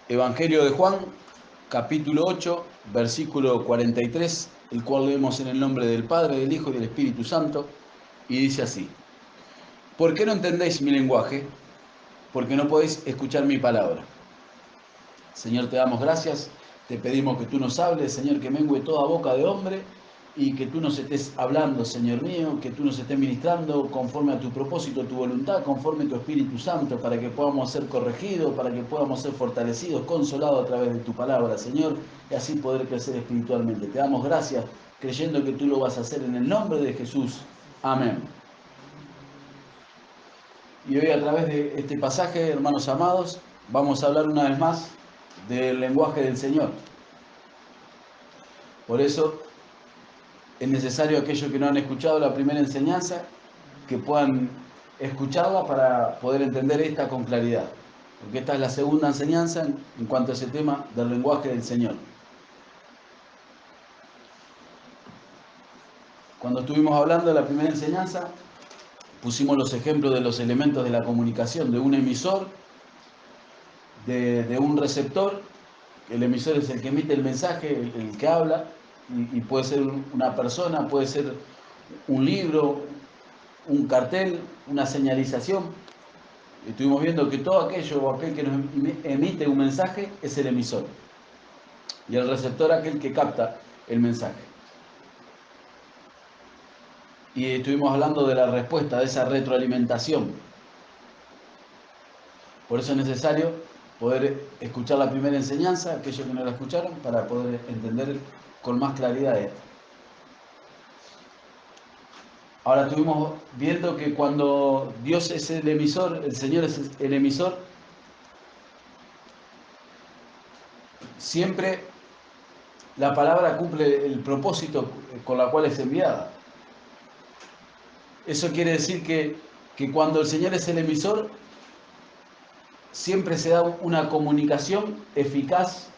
Evangelio de Juan, capítulo 8, versículo 43, el cual leemos en el nombre del Padre, del Hijo y del Espíritu Santo, y dice así: ¿Por qué no entendéis mi lenguaje? Porque no podéis escuchar mi palabra. Señor, te damos gracias, te pedimos que tú nos hables, Señor, que mengue toda boca de hombre y que tú nos estés hablando, Señor mío, que tú nos estés ministrando conforme a tu propósito, tu voluntad, conforme a tu Espíritu Santo, para que podamos ser corregidos, para que podamos ser fortalecidos, consolados a través de tu palabra, Señor, y así poder crecer espiritualmente. Te damos gracias, creyendo que tú lo vas a hacer en el nombre de Jesús. Amén. Y hoy a través de este pasaje, hermanos amados, vamos a hablar una vez más del lenguaje del Señor. Por eso es necesario aquellos que no han escuchado la primera enseñanza, que puedan escucharla para poder entender esta con claridad. Porque esta es la segunda enseñanza en cuanto a ese tema del lenguaje del Señor. Cuando estuvimos hablando de la primera enseñanza, pusimos los ejemplos de los elementos de la comunicación, de un emisor, de un receptor. El emisor es el que emite el mensaje, el que habla, y puede ser una persona, puede ser un libro, un cartel, una señalización. Estuvimos viendo que todo aquello o aquel que nos emite un mensaje es el emisor. Y el receptor aquel que capta el mensaje. Y estuvimos hablando de la respuesta, de esa retroalimentación. Por eso es necesario poder escuchar la primera enseñanza, aquellos que no la escucharon, para poder entender con más claridad esto. Ahora estuvimos viendo que cuando Dios es el emisor, el Señor es el emisor, siempre la palabra cumple el propósito con la cual es enviada. Eso quiere decir que cuando el Señor es el emisor, siempre se da una comunicación eficaz.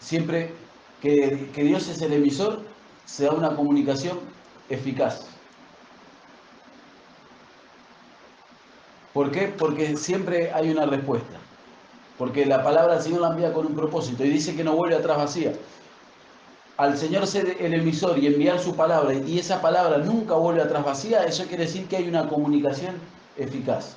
Siempre que Dios es el emisor, se da una comunicación eficaz. ¿Por qué? Porque siempre hay una respuesta. Porque la palabra del Señor la envía con un propósito y dice que no vuelve atrás vacía. Al Señor ser el emisor y enviar su palabra y esa palabra nunca vuelve atrás vacía, eso quiere decir que hay una comunicación eficaz.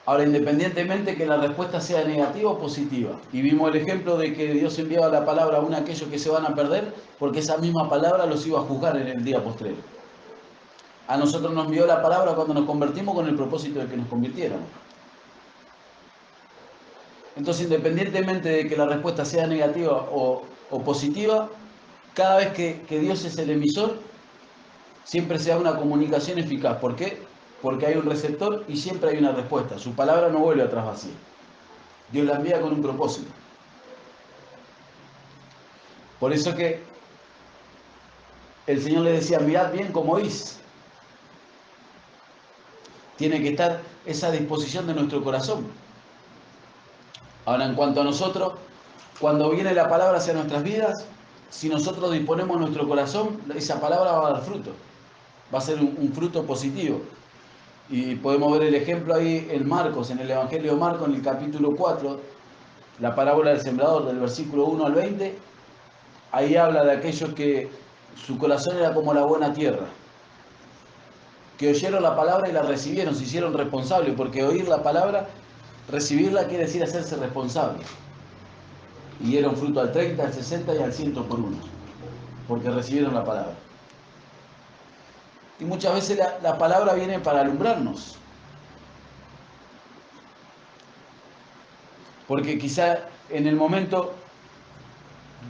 Ahora, independientemente que la respuesta sea negativa o positiva, y vimos el ejemplo de que Dios enviaba la palabra a aquellos que se van a perder, porque esa misma palabra los iba a juzgar en el día postrero. A nosotros nos envió la palabra cuando nos convertimos con el propósito de que nos convirtiéramos. Entonces, independientemente de que la respuesta sea negativa o positiva, cada vez que Dios es el emisor, siempre se da una comunicación eficaz. ¿Por qué? Porque hay un receptor y siempre hay una respuesta. Su palabra no vuelve atrás vacía. Dios la envía con un propósito. Por eso que el Señor le decía, mirad bien cómo oís. Tiene que estar esa disposición de nuestro corazón. Ahora, en cuanto a nosotros, cuando viene la palabra hacia nuestras vidas, si nosotros disponemos nuestro corazón, esa palabra va a dar fruto. Va a ser un fruto positivo. Y podemos ver el ejemplo ahí en Marcos, en el Evangelio de Marcos, en el capítulo 4, la parábola del sembrador, del versículo 1 al 20. Ahí habla de aquellos que su corazón era como la buena tierra, que oyeron la palabra y la recibieron, se hicieron responsables, porque oír la palabra, recibirla quiere decir hacerse responsable. Y dieron fruto al 30, al 60 y al 100 por uno, porque recibieron la palabra. Y muchas veces la palabra viene para alumbrarnos. Porque quizá en el momento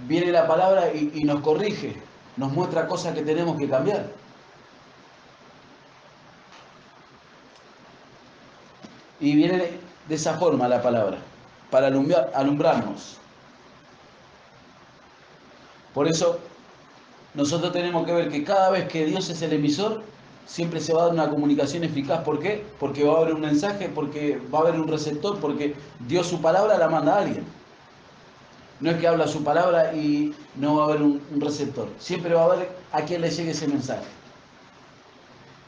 viene la palabra y nos corrige, nos muestra cosas que tenemos que cambiar. Y viene de esa forma la palabra, para alumbrarnos. Por eso nosotros tenemos que ver que cada vez que Dios es el emisor, siempre se va a dar una comunicación eficaz. ¿Por qué? Porque va a haber un mensaje, porque va a haber un receptor, porque Dios su palabra la manda a alguien. No es que habla su palabra y no va a haber un receptor. Siempre va a haber a quien le llegue ese mensaje.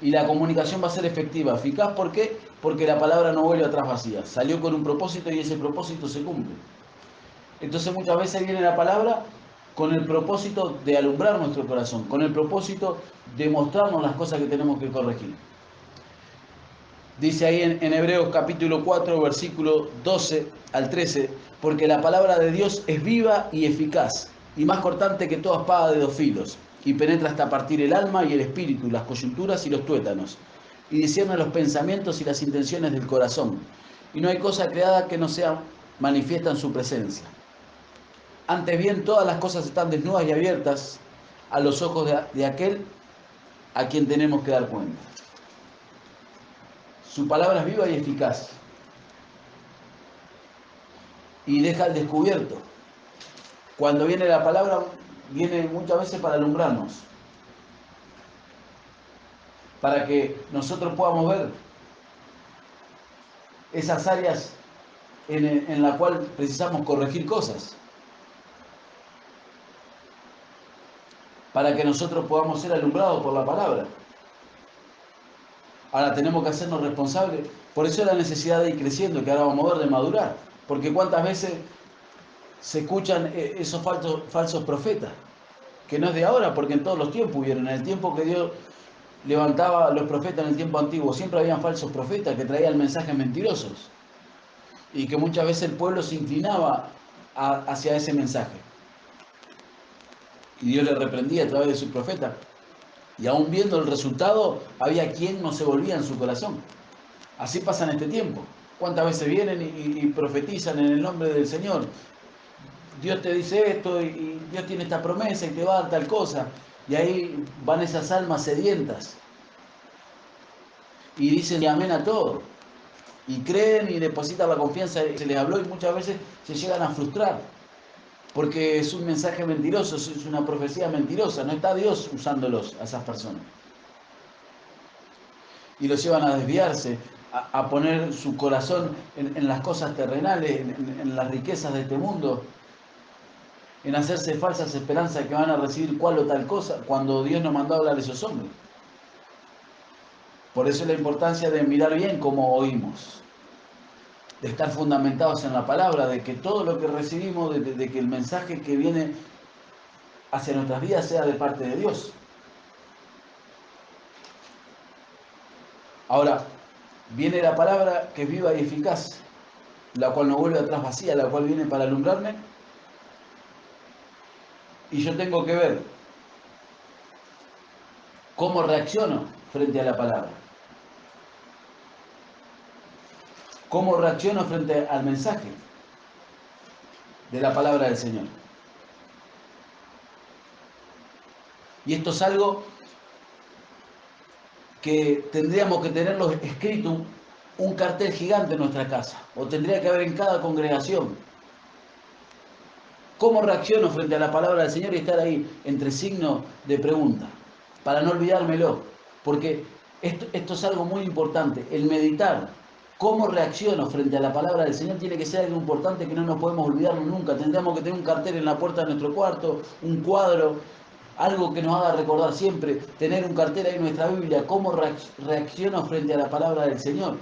y la comunicación va a ser efectiva, eficaz. ¿Por qué? Porque la palabra no vuelve atrás vacía. Salió con un propósito y ese propósito se cumple. Entonces muchas veces viene la palabra con el propósito de alumbrar nuestro corazón, con el propósito de mostrarnos las cosas que tenemos que corregir. Dice ahí en Hebreos capítulo 4, versículo 12 al 13, porque la palabra de Dios es viva y eficaz, y más cortante que toda espada de dos filos, y penetra hasta partir el alma y el espíritu, las coyunturas y los tuétanos, y discierne los pensamientos y las intenciones del corazón. Y no hay cosa creada que no sea manifiesta en su presencia. Antes bien, todas las cosas están desnudas y abiertas a los ojos de aquel a quien tenemos que dar cuenta. Su palabra es viva y eficaz y deja al descubierto. Cuando viene la palabra, viene muchas veces para alumbrarnos, para que nosotros podamos ver esas áreas en la cual precisamos corregir cosas, para que nosotros podamos ser alumbrados por la palabra. Ahora tenemos que hacernos responsables. Por eso la necesidad de ir creciendo, que ahora vamos a ver, de madurar. Porque cuántas veces se escuchan esos falsos profetas, que no es de ahora, porque en todos los tiempos hubieron. En el tiempo que Dios levantaba a los profetas en el tiempo antiguo, siempre habían falsos profetas que traían mensajes mentirosos. Y que muchas veces el pueblo se inclinaba hacia ese mensaje. Y Dios le reprendía a través de su profeta. Y aún viendo el resultado, había quien no se volvía en su corazón. Así pasa en este tiempo. ¿Cuántas veces vienen y profetizan en el nombre del Señor? Dios te dice esto y Dios tiene esta promesa y te va a dar tal cosa. Y ahí van esas almas sedientas. Y dicen y amén a todo. Y creen y depositan la confianza que se les habló y muchas veces se llegan a frustrar. Porque es un mensaje mentiroso, es una profecía mentirosa. No está Dios usándolos a esas personas. Y los llevan a desviarse, a poner su corazón en las cosas terrenales, en las riquezas de este mundo, en hacerse falsas esperanzas que van a recibir cual o tal cosa, cuando Dios nos mandó a hablar a esos hombres. Por eso la importancia de mirar bien cómo oímos, de estar fundamentados en la palabra, de que todo lo que recibimos, de que el mensaje que viene hacia nuestras vidas sea de parte de Dios. Ahora, viene la palabra que es viva y eficaz, la cual no vuelve atrás vacía, la cual viene para alumbrarme, y yo tengo que ver cómo reacciono frente a la palabra. ¿Cómo reacciono frente al mensaje de la palabra del Señor? Y esto es algo que tendríamos que tenerlo escrito, un cartel gigante en nuestra casa, o tendría que haber en cada congregación. ¿Cómo reacciono frente a la palabra del Señor y estar ahí entre signos de pregunta? Para no olvidármelo, porque esto es algo muy importante, el meditar. ¿Cómo reacciono frente a la palabra del Señor? Tiene que ser algo importante que no nos podemos olvidarnos nunca. Tendríamos que tener un cartel en la puerta de nuestro cuarto, un cuadro, algo que nos haga recordar siempre, tener un cartel ahí en nuestra Biblia. ¿Cómo reacciono frente a la palabra del Señor?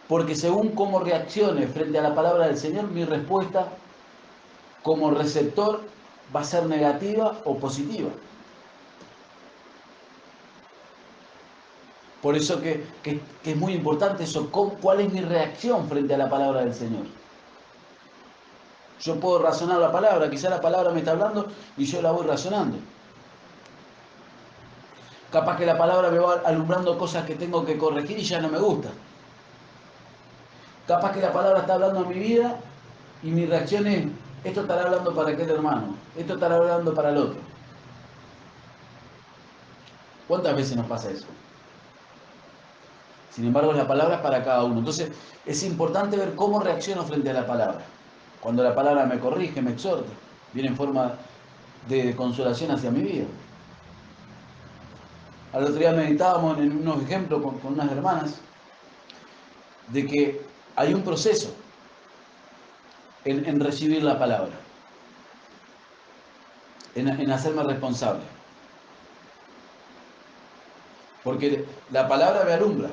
Porque según cómo reaccione frente a la palabra del Señor, mi respuesta como receptor va a ser negativa o positiva. Por eso que es muy importante eso, cuál es mi reacción frente a la palabra del Señor. Yo puedo razonar la palabra, quizá la palabra me está hablando y yo la voy razonando. Capaz que la palabra me va alumbrando cosas que tengo que corregir y ya no me gusta. Capaz que la palabra está hablando a mi vida y mi reacción es, esto estará hablando para aquel hermano, esto estará hablando para el otro. ¿Cuántas veces nos pasa eso? Sin embargo, la palabra es para cada uno. Entonces, es importante ver cómo reacciono frente a la palabra. Cuando la palabra me corrige, me exhorta, viene en forma de consolación hacia mi vida. Al otro día meditábamos en unos ejemplos con unas hermanas de que hay un proceso en recibir la palabra, en hacerme responsable. Porque la palabra me alumbra.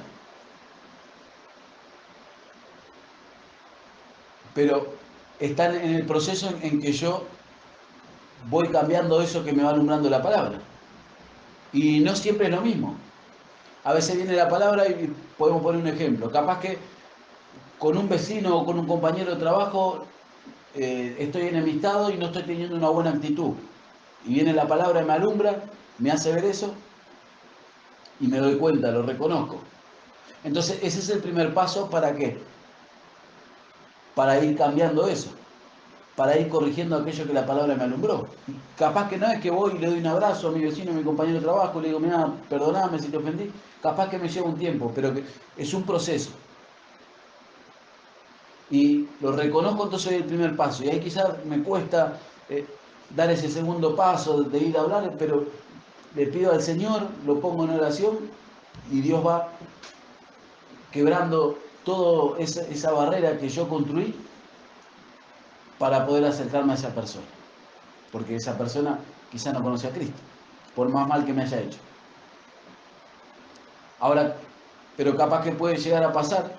Pero están en el proceso en que yo voy cambiando eso que me va alumbrando la palabra. Y no siempre es lo mismo. A veces viene la palabra y podemos poner un ejemplo. Capaz que con un vecino o con un compañero de trabajo estoy enemistado y no estoy teniendo una buena actitud. Y viene la palabra y me alumbra, me hace ver eso y me doy cuenta, lo reconozco. Entonces ese es el primer paso. ¿Para qué? Para ir cambiando eso, para ir corrigiendo aquello que la palabra me alumbró. Capaz que no es que voy y le doy un abrazo a mi vecino, a mi compañero de trabajo, y le digo, mira, perdoname si te ofendí. Capaz que me lleva un tiempo, pero que es un proceso. Y lo reconozco, entonces es el primer paso. Y ahí quizás me cuesta dar ese segundo paso de ir a hablar, pero le pido al Señor, lo pongo en oración y Dios va quebrando toda esa barrera que yo construí para poder acercarme a esa persona. Porque esa persona quizá no conoce a Cristo, por más mal que me haya hecho. Ahora, pero capaz que puede llegar a pasar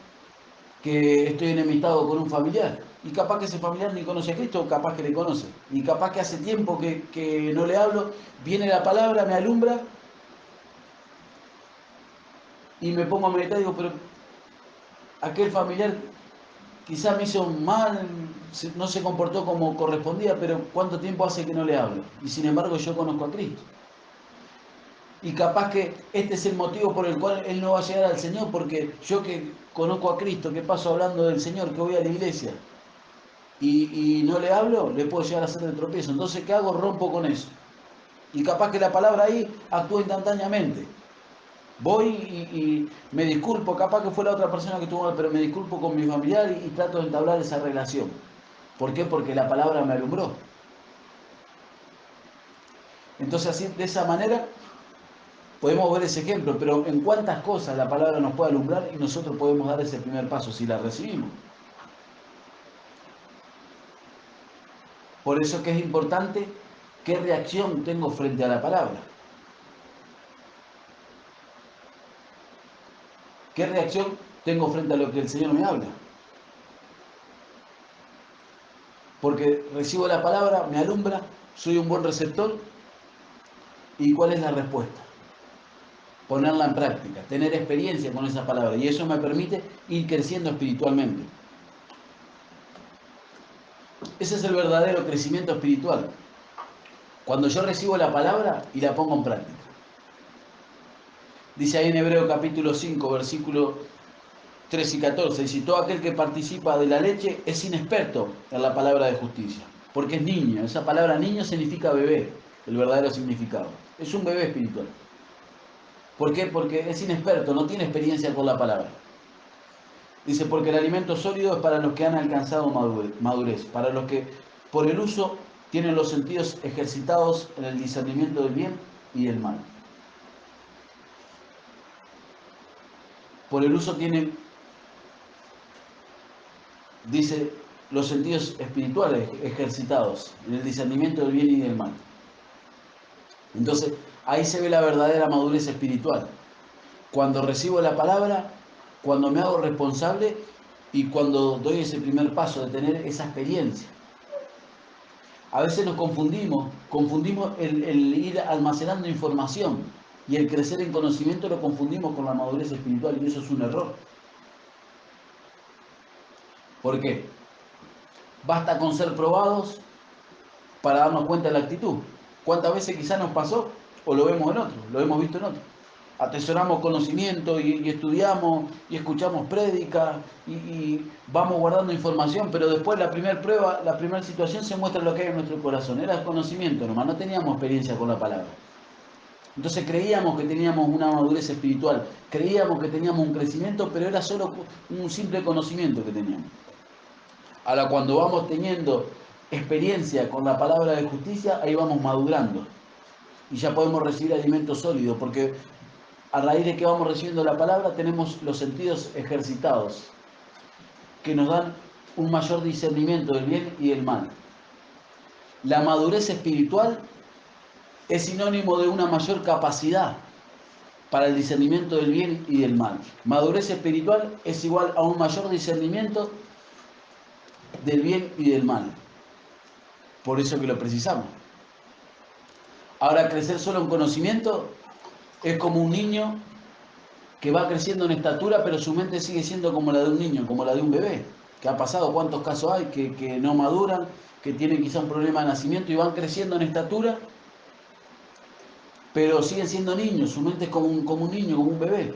que estoy enemistado con un familiar, y capaz que ese familiar ni conoce a Cristo, o capaz que le conoce, y capaz que hace tiempo que no le hablo, viene la palabra, me alumbra, y me pongo a meditar y digo, pero aquel familiar quizá me hizo mal, no se comportó como correspondía, pero ¿cuánto tiempo hace que no le hablo? Y sin embargo yo conozco a Cristo. Y capaz que este es el motivo por el cual él no va a llegar al Señor, porque yo que conozco a Cristo, que paso hablando del Señor, que voy a la iglesia, y no le hablo, le puedo llegar a hacer de tropiezo. Entonces, ¿qué hago? Rompo con eso. Y capaz que la palabra ahí actúa instantáneamente. Voy y me disculpo, capaz que fue la otra persona que estuvo mal, pero me disculpo con mi familiar y trato de entablar esa relación. ¿Por qué? Porque la palabra me alumbró. Entonces, así, de esa manera, podemos ver ese ejemplo, pero en cuántas cosas la palabra nos puede alumbrar y nosotros podemos dar ese primer paso si la recibimos. Por eso que es importante qué reacción tengo frente a la palabra. ¿Qué reacción tengo frente a lo que el Señor me habla? Porque recibo la palabra, me alumbra, soy un buen receptor. ¿Y cuál es la respuesta? Ponerla en práctica, tener experiencia con esa palabra. Y eso me permite ir creciendo espiritualmente. Ese es el verdadero crecimiento espiritual. Cuando yo recibo la palabra y la pongo en práctica. Dice ahí en Hebreo capítulo 5, versículo 3 y 14, dice, todo aquel que participa de la leche es inexperto en la palabra de justicia, porque es niño. Esa palabra niño significa bebé, el verdadero significado. Es un bebé espiritual. ¿Por qué? Porque es inexperto, no tiene experiencia con la palabra. Dice, porque el alimento sólido es para los que han alcanzado madurez, para los que por el uso tienen los sentidos ejercitados en el discernimiento del bien y del mal. Por el uso tienen, dice, los sentidos espirituales ejercitados en el discernimiento del bien y del mal. Entonces, ahí se ve la verdadera madurez espiritual. Cuando recibo la palabra, cuando me hago responsable y cuando doy ese primer paso de tener esa experiencia. A veces nos confundimos el ir almacenando información y el crecer en conocimiento lo confundimos con la madurez espiritual y eso es un error. ¿Por qué? Basta con ser probados para darnos cuenta de la actitud. ¿Cuántas veces quizás nos pasó o lo vemos en otros, lo hemos visto en otros? Atesoramos conocimiento y estudiamos y escuchamos prédicas y vamos guardando información, pero después la primera prueba, la primera situación se muestra lo que hay en nuestro corazón. Era conocimiento nomás, no teníamos experiencia con la palabra. Entonces creíamos que teníamos una madurez espiritual, creíamos que teníamos un crecimiento, pero era solo un simple conocimiento que teníamos. Ahora, cuando vamos teniendo experiencia con la palabra de justicia, ahí vamos madurando y ya podemos recibir alimento sólido, porque a raíz de que vamos recibiendo la palabra tenemos los sentidos ejercitados, que nos dan un mayor discernimiento del bien y del mal. La madurez espiritual es sinónimo de una mayor capacidad para el discernimiento del bien y del mal. Madurez espiritual es igual a un mayor discernimiento del bien y del mal. Por eso que lo precisamos. Ahora, crecer solo en conocimiento es como un niño que va creciendo en estatura, pero su mente sigue siendo como la de un niño, como la de un bebé. ¿Qué ha pasado? ¿Cuántos casos hay que no maduran, que tienen quizá un problema de nacimiento y van creciendo en estatura, pero siguen siendo niños? Su mente es como un niño, como un bebé.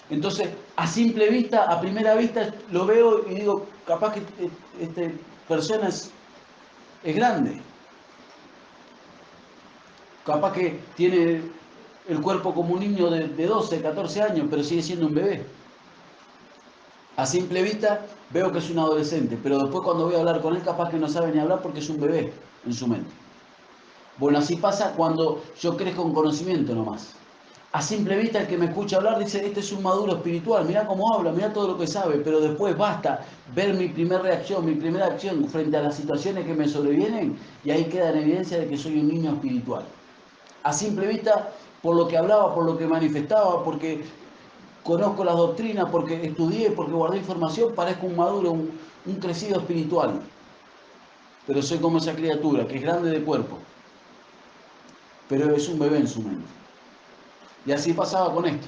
Entonces, a simple vista, a primera vista, lo veo y digo, capaz que esta persona es grande. Capaz que tiene el cuerpo como un niño de 12, 14 años, pero sigue siendo un bebé. A simple vista veo que es un adolescente, pero después cuando voy a hablar con él capaz que no sabe ni hablar porque es un bebé en su mente. Bueno, así pasa cuando yo crezco en conocimiento nomás. A simple vista el que me escucha hablar dice, este es un maduro espiritual, mirá cómo habla, mirá todo lo que sabe, pero después basta ver mi primera reacción, mi primera acción frente a las situaciones que me sobrevienen y ahí queda en evidencia de que soy un niño espiritual. A simple vista, por lo que hablaba, por lo que manifestaba, porque conozco las doctrinas, porque estudié, porque guardé información, parezco un maduro, un crecido espiritual. Pero soy como esa criatura, que es grande de cuerpo, pero es un bebé en su mente. Y así pasaba con esto.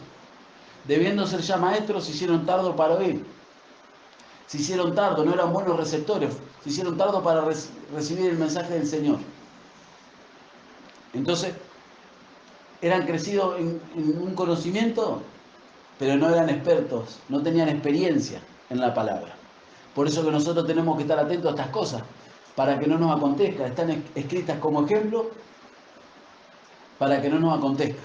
Debiendo ser ya maestros, se hicieron tardo para oír. Se hicieron tardo, no eran buenos receptores. Se hicieron tardo para recibir el mensaje del Señor. Entonces, eran crecidos en un conocimiento, pero no eran expertos, no tenían experiencia en la palabra. Por eso que nosotros tenemos que estar atentos a estas cosas, para que no nos acontezca. Están escritas como ejemplo para que no nos acontezca.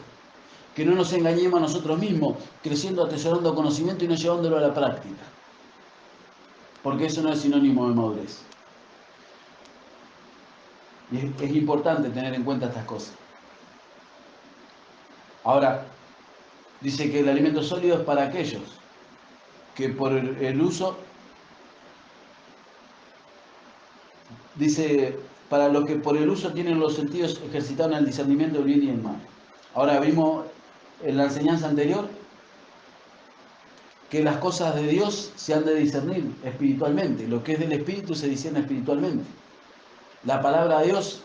Que no nos engañemos a nosotros mismos, creciendo, atesorando conocimiento y no llevándolo a la práctica. Porque eso no es sinónimo de madurez. Y es importante tener en cuenta estas cosas. Ahora, dice que el alimento sólido es para aquellos que por el uso, dice, para los que por el uso tienen los sentidos ejercitados en el discernimiento del bien y del mal. Ahora vimos en la enseñanza anterior que las cosas de Dios se han de discernir espiritualmente. Lo que es del Espíritu se discierne espiritualmente. La palabra de Dios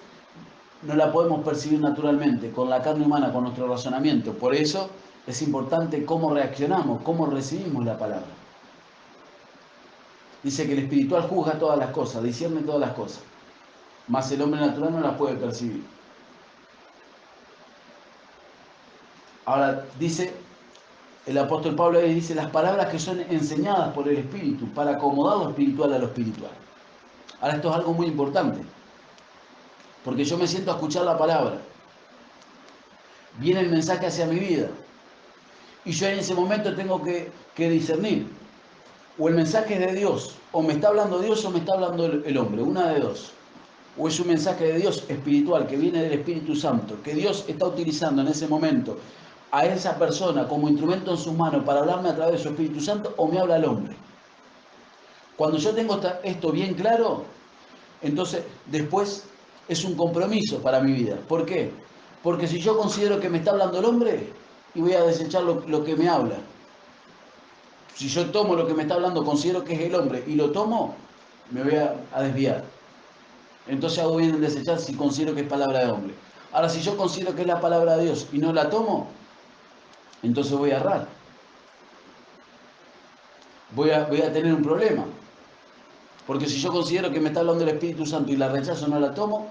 no la podemos percibir naturalmente, con la carne humana, con nuestro razonamiento. Por eso es importante cómo reaccionamos, cómo recibimos la palabra. Dice que el espiritual juzga todas las cosas, discierne todas las cosas, mas el hombre natural no las puede percibir. Ahora dice el apóstol Pablo, ahí dice las palabras que son enseñadas por el Espíritu para acomodar lo espiritual a lo espiritual. Ahora esto es algo muy importante, porque yo me siento a escuchar la palabra, viene el mensaje hacia mi vida, y yo en ese momento tengo que discernir, o el mensaje es de Dios, o me está hablando Dios o me está hablando el hombre, una de dos. O es un mensaje de Dios espiritual que viene del Espíritu Santo, que Dios está utilizando en ese momento a esa persona como instrumento en sus manos para hablarme a través de su Espíritu Santo, o me habla el hombre. Cuando yo tengo esto bien claro, entonces después es un compromiso para mi vida. ¿Por qué? Porque si yo considero que me está hablando el hombre, y voy a desechar lo que me habla. Si yo tomo lo que me está hablando, considero que es el hombre, y lo tomo, me voy a desviar. Entonces hago bien en desechar si considero que es palabra de hombre. Ahora, si yo considero que es la palabra de Dios y no la tomo, entonces voy a errar. Voy a tener un problema. Porque si yo considero que me está hablando el Espíritu Santo y la rechazo, no la tomo,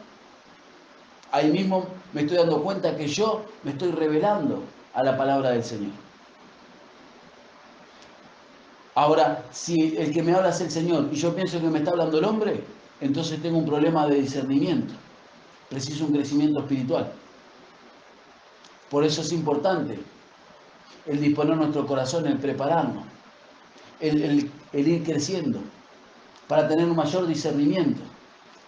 ahí mismo me estoy dando cuenta que yo me estoy revelando a la palabra del Señor. Ahora, si el que me habla es el Señor y yo pienso que me está hablando el hombre, entonces tengo un problema de discernimiento. Preciso un crecimiento espiritual. Por eso es importante el disponer nuestro corazón, el prepararnos, el ir creciendo, para tener un mayor discernimiento.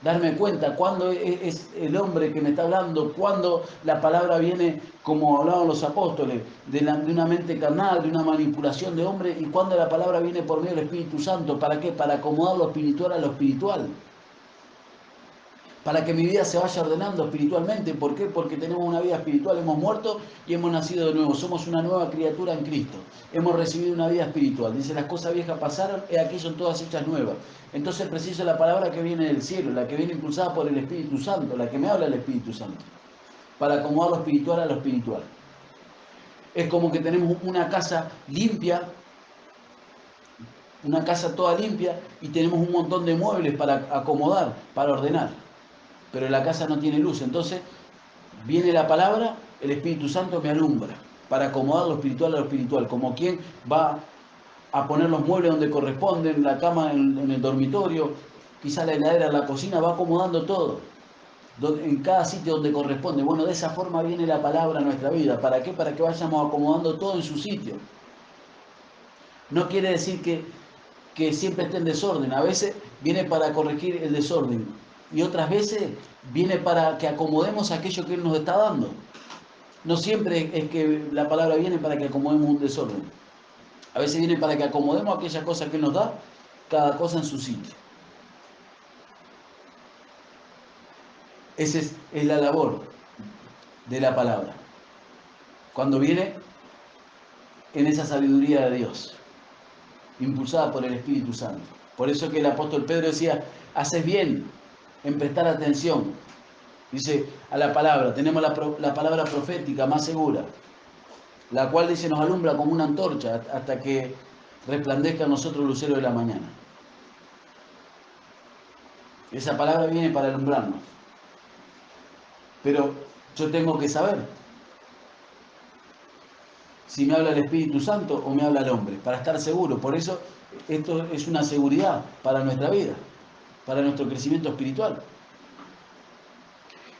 Darme cuenta cuándo es el hombre que me está hablando, cuándo la palabra viene, como hablaban los apóstoles, de una mente carnal, de una manipulación de hombre, y cuándo la palabra viene por medio del Espíritu Santo. ¿Para qué? Para acomodar lo espiritual a lo espiritual. para que mi vida se vaya ordenando espiritualmente. ¿Por qué? Porque tenemos una vida espiritual, hemos muerto y hemos nacido de nuevo. Somos una nueva criatura en Cristo. Hemos recibido una vida espiritual. Dice, las cosas viejas pasaron y aquí son todas hechas nuevas. Entonces preciso la palabra que viene del cielo, la que viene impulsada por el Espíritu Santo, la que me habla el Espíritu Santo, para acomodar lo espiritual a lo espiritual. Es como que tenemos una casa limpia, una casa toda limpia, y tenemos un montón de muebles para acomodar, para ordenar. Pero la casa no tiene luz. Entonces viene la palabra, el Espíritu Santo me alumbra para acomodar lo espiritual a lo espiritual, como quien va a poner los muebles donde corresponden, la cama en el dormitorio, quizá la heladera en la cocina, va acomodando todo, en cada sitio donde corresponde. Bueno, de esa forma viene la palabra a nuestra vida. ¿Para qué? Para que vayamos acomodando todo en su sitio. No quiere decir que siempre esté en desorden. A veces viene para corregir el desorden y otras veces viene para que acomodemos aquello que Él nos está dando. No siempre es que la palabra viene para que acomodemos un desorden. A veces viene para que acomodemos aquella cosa que Él nos da, cada cosa en su sitio. Esa es la labor de la palabra. Cuando viene en esa sabiduría de Dios, impulsada por el Espíritu Santo. Por eso que el apóstol Pedro decía, haces bien en prestar atención. Dice a la palabra, tenemos la palabra profética más segura, la cual dice nos alumbra como una antorcha hasta que resplandezca a nosotros el lucero de la mañana. Esa palabra viene para alumbrarnos. Pero yo tengo que saber si me habla el Espíritu Santo o me habla el hombre, para estar seguro. Por eso esto es una seguridad para nuestra vida, para nuestro crecimiento espiritual.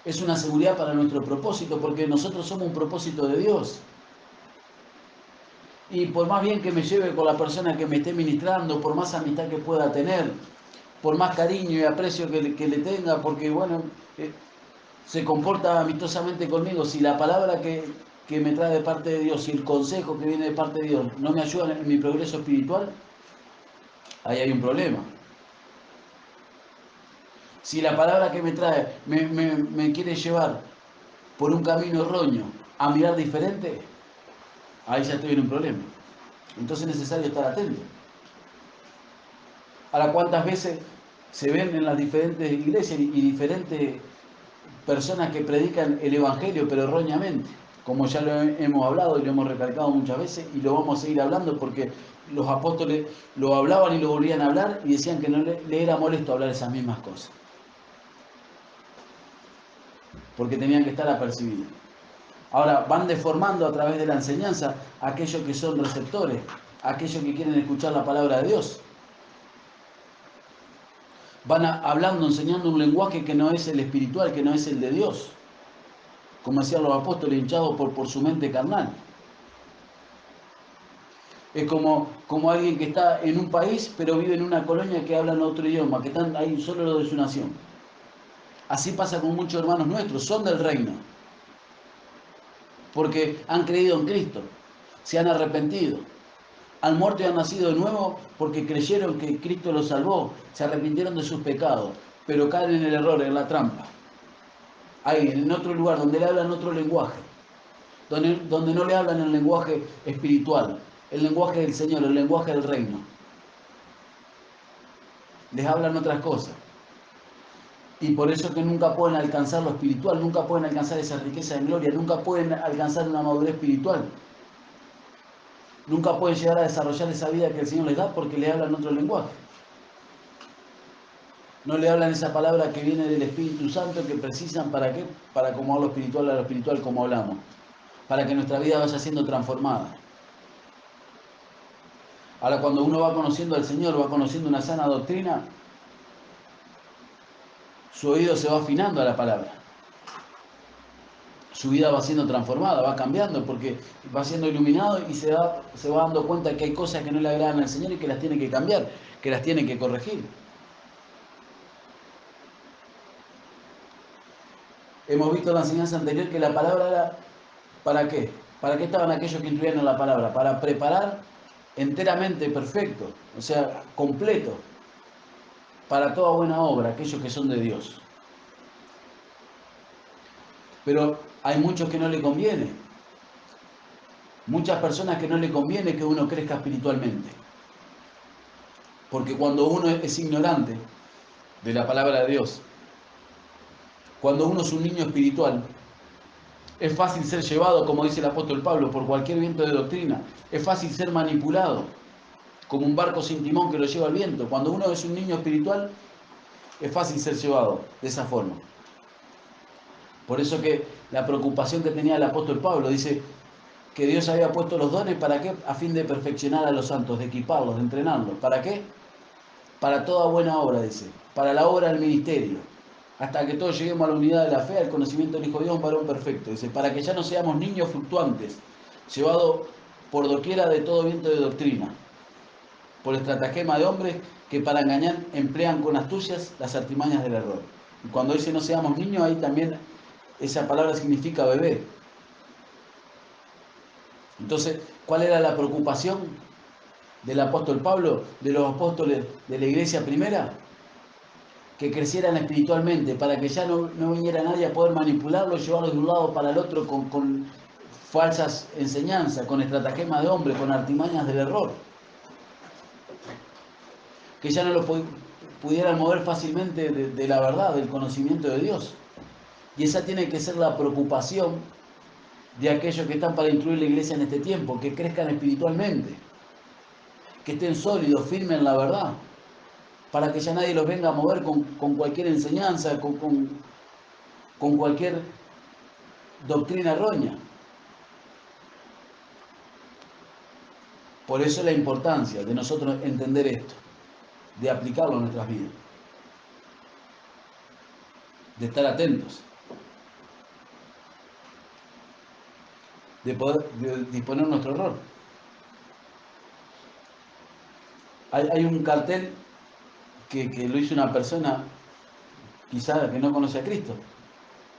Es una seguridad para nuestro propósito, porque nosotros somos un propósito de Dios. Y por más bien que me lleve con la persona que me esté ministrando, por más amistad que pueda tener, por más cariño y aprecio que le tenga, porque bueno, se comporta amistosamente conmigo, si la palabra que me trae de parte de Dios y el consejo que viene de parte de Dios no me ayudan en mi progreso espiritual, ahí hay un problema. Si la palabra que me trae me quiere llevar por un camino erróneo a mirar diferente, ahí ya estoy en un problema. Entonces es necesario estar atento. Ahora, ¿cuántas veces se ven en las diferentes iglesias y diferentes personas que predican el Evangelio, pero erróneamente? Como ya lo hemos hablado y lo hemos recalcado muchas veces, y lo vamos a seguir hablando porque los apóstoles lo hablaban y lo volvían a hablar y decían que no le era molesto hablar esas mismas cosas, porque tenían que estar apercibidos. Ahora, van deformando a través de la enseñanza a aquellos que son receptores, a aquellos que quieren escuchar la palabra de Dios. Van hablando, enseñando un lenguaje que no es el espiritual, que no es el de Dios. Como decían los apóstoles, hinchados por su mente carnal. Es como alguien que está en un país, pero vive en una colonia que hablan otro idioma, que están ahí solo los de su nación. Así pasa con muchos hermanos nuestros, son del reino. Porque han creído en Cristo, se han arrepentido, han muerto y han nacido de nuevo porque creyeron que Cristo los salvó, se arrepintieron de sus pecados, pero caen en el error, en la trampa. Ahí, en otro lugar, donde le hablan otro lenguaje, donde no le hablan el lenguaje espiritual, el lenguaje del Señor, el lenguaje del reino. Les hablan otras cosas. Y por eso que nunca pueden alcanzar lo espiritual, nunca pueden alcanzar esa riqueza de gloria, nunca pueden alcanzar una madurez espiritual. Nunca pueden llegar a desarrollar esa vida que el Señor les da porque le hablan otro lenguaje. No le hablan esa palabra que viene del Espíritu Santo que precisan ¿para qué? Para acomodar lo espiritual a lo espiritual como hablamos. Para que nuestra vida vaya siendo transformada. Ahora cuando uno va conociendo al Señor, va conociendo una sana doctrina, su oído se va afinando a la palabra. Su vida va siendo transformada, va cambiando porque va siendo iluminado y se va dando cuenta que hay cosas que no le agradan al Señor y que las tiene que cambiar, que las tiene que corregir. Hemos visto en la enseñanza anterior que la palabra era ¿para qué? ¿Para qué estaban aquellos que instruían en la palabra? Para preparar enteramente perfecto, o sea, completo, para toda buena obra, aquellos que son de Dios. Pero hay muchos que no le conviene. Muchas personas que no le conviene que uno crezca espiritualmente. Porque cuando uno es ignorante de la palabra de Dios, cuando uno es un niño espiritual, es fácil ser llevado, como dice el apóstol Pablo, por cualquier viento de doctrina. Es fácil ser manipulado, como un barco sin timón que lo lleva el viento. Cuando uno es un niño espiritual, es fácil ser llevado de esa forma. Por eso que la preocupación que tenía el apóstol Pablo, dice que Dios había puesto los dones, ¿para qué? A fin de perfeccionar a los santos, de equiparlos, de entrenarlos. ¿Para qué? Para toda buena obra, dice. Para la obra del ministerio. Hasta que todos lleguemos a la unidad de la fe, al conocimiento del Hijo de Dios, un varón perfecto. Dice, para que ya no seamos niños fluctuantes, llevados por doquiera de todo viento de doctrina, por estratagema de hombres que para engañar emplean con astucias las artimañas del error. Y cuando dice no seamos niños, ahí también esa palabra significa bebé. Entonces, ¿cuál era la preocupación del apóstol Pablo, de los apóstoles de la iglesia primera? Que crecieran espiritualmente, para que ya no viniera nadie a poder manipularlos, llevarlos de un lado para el otro con falsas enseñanzas, con estratagemas de hombre, con artimañas del error. Que ya no los pudieran mover fácilmente de la verdad, del conocimiento de Dios. Y esa tiene que ser la preocupación de aquellos que están para instruir la iglesia en este tiempo, que crezcan espiritualmente, que estén sólidos, firmes en la verdad, para que ya nadie los venga a mover con cualquier enseñanza, con cualquier doctrina errónea. Por eso la importancia de nosotros entender esto, de aplicarlo en nuestras vidas, de estar atentos, de poder disponer nuestro error. Hay un cartel que lo hizo una persona, quizá que no conoce a Cristo,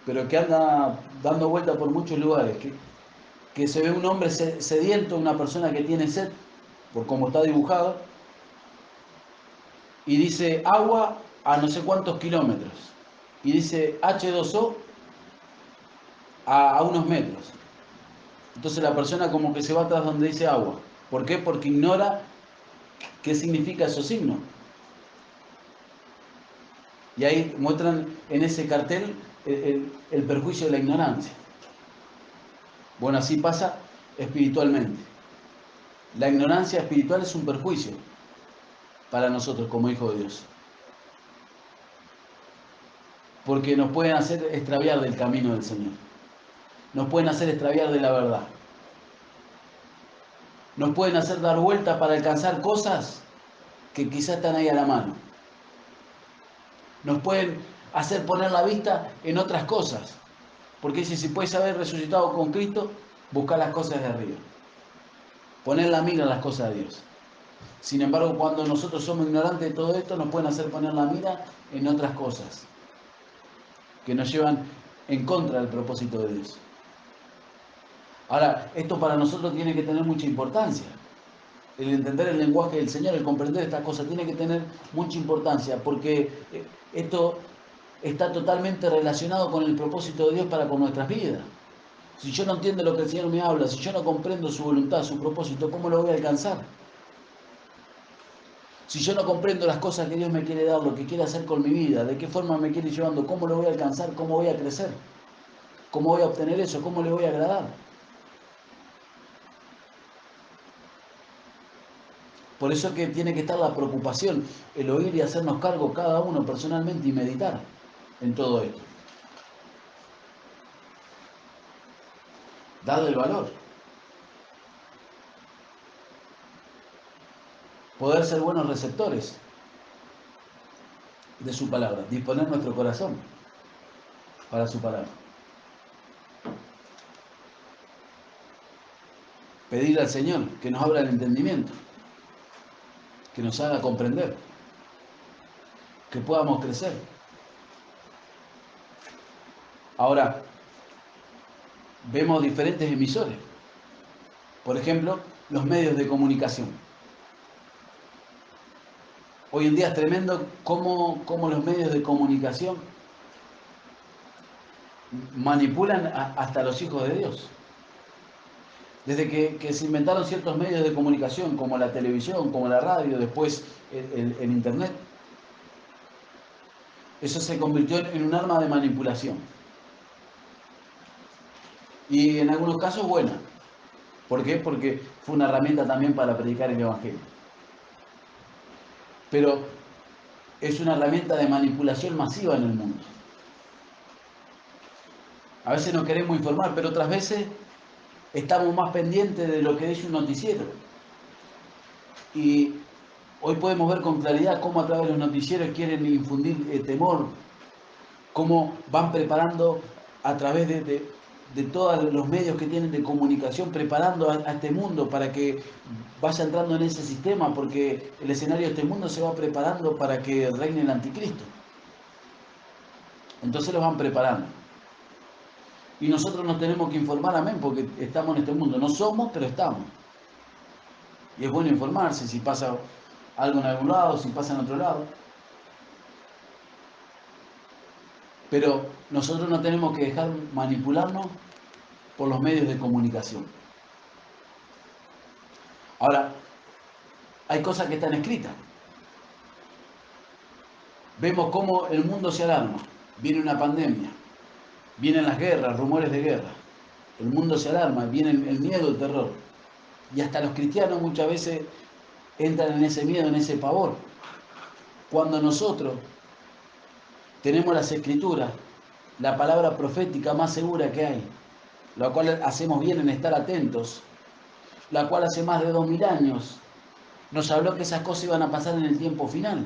pero que anda dando vuelta por muchos lugares, que se ve un hombre sediento, una persona que tiene sed, por cómo está dibujado, y dice agua a no sé cuántos kilómetros, y dice H2O a unos metros. Entonces la persona como que se va atrás donde dice agua. ¿Por qué? Porque ignora qué significa esos signos. Y ahí muestran en ese cartel el perjuicio de la ignorancia. Bueno, así pasa espiritualmente. La ignorancia espiritual es un perjuicio para nosotros como hijos de Dios. Porque nos pueden hacer extraviar del camino del Señor. Nos pueden hacer extraviar de la verdad. Nos pueden hacer dar vueltas para alcanzar cosas que quizás están ahí a la mano. Nos pueden hacer poner la vista en otras cosas. Porque dice, si puedes haber resucitado con Cristo, busca las cosas de arriba. Poner la mira en las cosas de Dios. Sin embargo, cuando nosotros somos ignorantes de todo esto, nos pueden hacer poner la mira en otras cosas que nos llevan en contra del propósito de Dios. Ahora, esto para nosotros tiene que tener mucha importancia. El entender el lenguaje del Señor, el comprender estas cosas, tiene que tener mucha importancia, porque esto está totalmente relacionado con el propósito de Dios para con nuestras vidas. Si yo no entiendo lo que el Señor me habla, si yo no comprendo su voluntad, su propósito, ¿cómo lo voy a alcanzar? Si yo no comprendo las cosas que Dios me quiere dar, lo que quiere hacer con mi vida, de qué forma me quiere llevando, cómo lo voy a alcanzar, cómo voy a crecer, cómo voy a obtener eso, cómo le voy a agradar. Por eso es que tiene que estar la preocupación, el oír y hacernos cargo cada uno personalmente y meditar en todo esto. Darle el valor. Poder ser buenos receptores de su palabra. Disponer nuestro corazón para su palabra. Pedirle al Señor que nos abra el entendimiento, que nos haga comprender, que podamos crecer. Ahora, vemos diferentes emisores. Por ejemplo, los medios de comunicación. Hoy en día es tremendo cómo los medios de comunicación manipulan hasta los hijos de Dios. Desde que se inventaron ciertos medios de comunicación, como la televisión, como la radio, después el Internet, eso se convirtió en un arma de manipulación. Y en algunos casos buena. ¿Por qué? Porque fue una herramienta también para predicar el Evangelio. Pero es una herramienta de manipulación masiva en el mundo. A veces nos queremos informar, pero otras veces estamos más pendientes de lo que dice un noticiero. Y hoy podemos ver con claridad cómo a través de los noticieros quieren infundir temor, cómo van preparando a través de todos los medios que tienen de comunicación, preparando a este mundo para que vaya entrando en ese sistema, porque el escenario de este mundo se va preparando para que reine el anticristo. Entonces los van preparando. Y nosotros nos tenemos que informar, amén, porque estamos en este mundo. No somos, pero estamos. Y es bueno informarse si pasa algo en algún lado, si pasa en otro lado. Pero nosotros no tenemos que dejar manipularnos por los medios de comunicación. Ahora, hay cosas que están escritas. Vemos cómo el mundo se alarma. Viene una pandemia, vienen las guerras, rumores de guerra. El mundo se alarma, viene el miedo, el terror. Y hasta los cristianos muchas veces entran en ese miedo, en ese pavor. Cuando nosotros tenemos las escrituras, la palabra profética más segura que hay, la cual hacemos bien en estar atentos, la cual hace más de 2000 años nos habló que esas cosas iban a pasar en el tiempo final.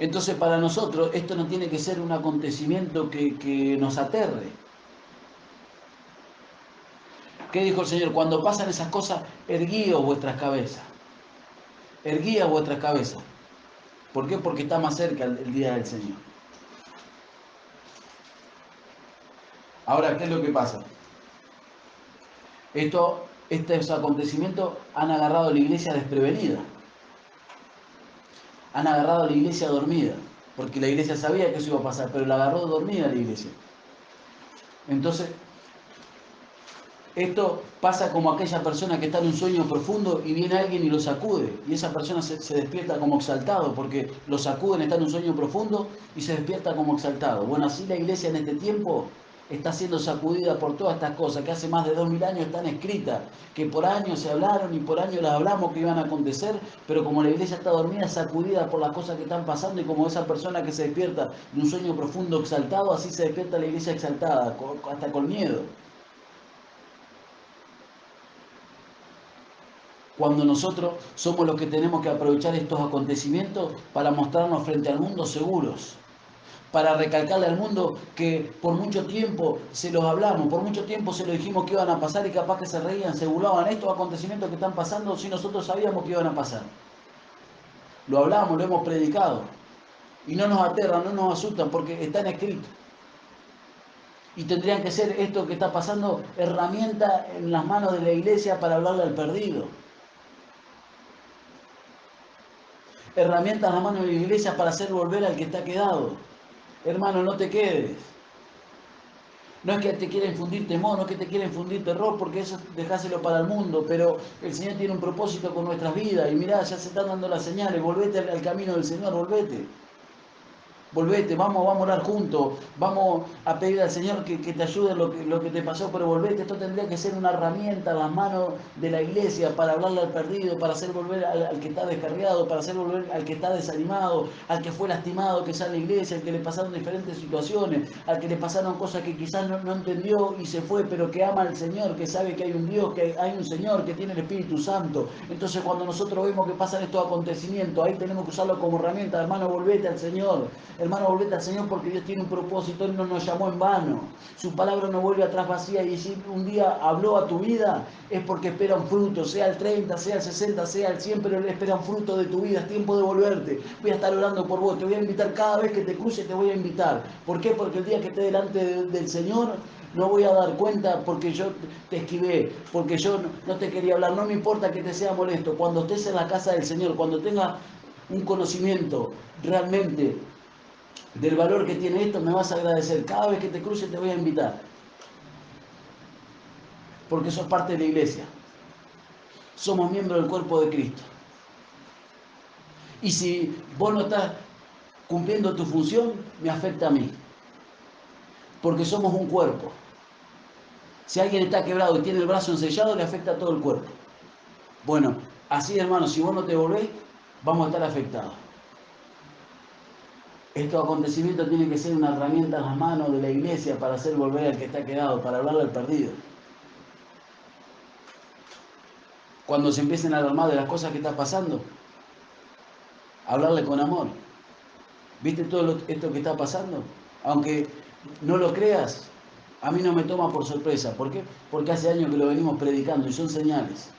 Entonces para nosotros esto no tiene que ser un acontecimiento que nos aterre. ¿Qué dijo el Señor? Cuando pasan esas cosas, erguíos vuestras cabezas. Erguíos vuestras cabezas. ¿Por qué? Porque está más cerca el día del Señor. Ahora, ¿qué es lo que pasa? Estos acontecimientos han agarrado a la iglesia desprevenida. Han agarrado a la iglesia dormida. Porque la iglesia sabía que eso iba a pasar, pero la agarró dormida la iglesia. Entonces, esto pasa como aquella persona que está en un sueño profundo y viene alguien y lo sacude. Y esa persona se despierta como exaltado, porque lo sacuden, está en un sueño profundo y se despierta como exaltado. Bueno, así la iglesia en este tiempo está siendo sacudida por todas estas cosas que hace más de 2000 años están escritas, que por años se hablaron y por años las hablamos que iban a acontecer, pero como la iglesia está dormida, sacudida por las cosas que están pasando, y como esa persona que se despierta de un sueño profundo exaltado, así se despierta la iglesia exaltada, hasta con miedo. Cuando nosotros somos los que tenemos que aprovechar estos acontecimientos para mostrarnos frente al mundo seguros, para recalcarle al mundo que por mucho tiempo se los hablamos, por mucho tiempo se lo dijimos que iban a pasar y capaz que se reían, se burlaban. Estos acontecimientos que están pasando, si nosotros sabíamos que iban a pasar. Lo hablamos, lo hemos predicado. Y no nos aterran, no nos asustan porque están escritos. Y tendrían que ser esto que está pasando herramienta en las manos de la iglesia para hablarle al perdido. Herramientas en las manos de la iglesia para hacer volver al que está quedado. Hermano, no te quedes. No es que te quiera infundir temor, no es que te quiera infundir terror, porque eso dejáselo para el mundo, pero el Señor tiene un propósito con nuestras vidas. Y mirá, ya se están dando las señales, volvete al camino del Señor, volvete. Volvete, vamos a orar juntos, vamos a pedir al Señor que te ayude lo que te pasó, pero volvete. Esto tendría que ser una herramienta en las manos de la iglesia para hablarle al perdido, para hacer volver al que está descarriado, para hacer volver al que está desanimado, al que fue lastimado, que sale a la iglesia, al que le pasaron diferentes situaciones, al que le pasaron cosas que quizás no entendió y se fue, pero que ama al Señor, que sabe que hay un Dios, que hay un Señor, que tiene el Espíritu Santo. Entonces cuando nosotros vemos que pasan estos acontecimientos, ahí tenemos que usarlo como herramienta. Hermano, volvete al Señor. Hermano, volvete al Señor, porque Dios tiene un propósito. Él no nos llamó en vano. Su palabra no vuelve atrás vacía. Y si un día habló a tu vida, es porque espera un fruto, sea el 30, sea el 60, sea el 100, pero Él espera un fruto de tu vida. Es tiempo de volverte. Voy a estar orando por vos. Te voy a invitar cada vez que te cruce, te voy a invitar. ¿Por qué? Porque el día que esté delante del Señor, no voy a dar cuenta porque yo te esquivé, porque yo no te quería hablar. No me importa que te sea molesto. Cuando estés en la casa del Señor, cuando tengas un conocimiento realmente del valor que tiene esto, me vas a agradecer. Cada vez que te cruce te voy a invitar. Porque sos parte de la iglesia. Somos miembros del cuerpo de Cristo. Y si vos no estás cumpliendo tu función, me afecta a mí. Porque somos un cuerpo. Si alguien está quebrado y tiene el brazo ensellado, le afecta a todo el cuerpo. Bueno, así hermano, si vos no te volvés, vamos a estar afectados. Estos acontecimientos tienen que ser una herramienta en las manos de la iglesia para hacer volver al que está quedado, para hablarle al perdido. Cuando se empiecen a alarmar de las cosas que están pasando, hablarle con amor. ¿Viste todo esto que está pasando? Aunque no lo creas, a mí no me toma por sorpresa. ¿Por qué? Porque hace años que lo venimos predicando y son señales.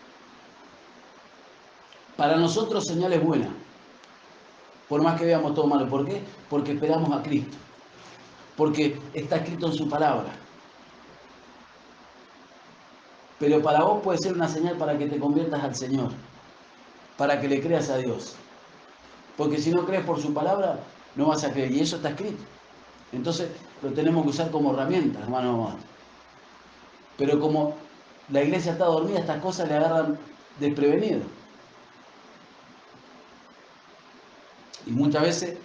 Para nosotros señales buenas. Por más que veamos todo malo. ¿Por qué? Porque esperamos a Cristo. Porque está escrito en su palabra. Pero para vos puede ser una señal para que te conviertas al Señor. Para que le creas a Dios. Porque si no crees por su palabra, no vas a creer. Y eso está escrito. Entonces lo tenemos que usar como herramienta, hermano. Pero como la iglesia está dormida, estas cosas le agarran desprevenido. Y muchas veces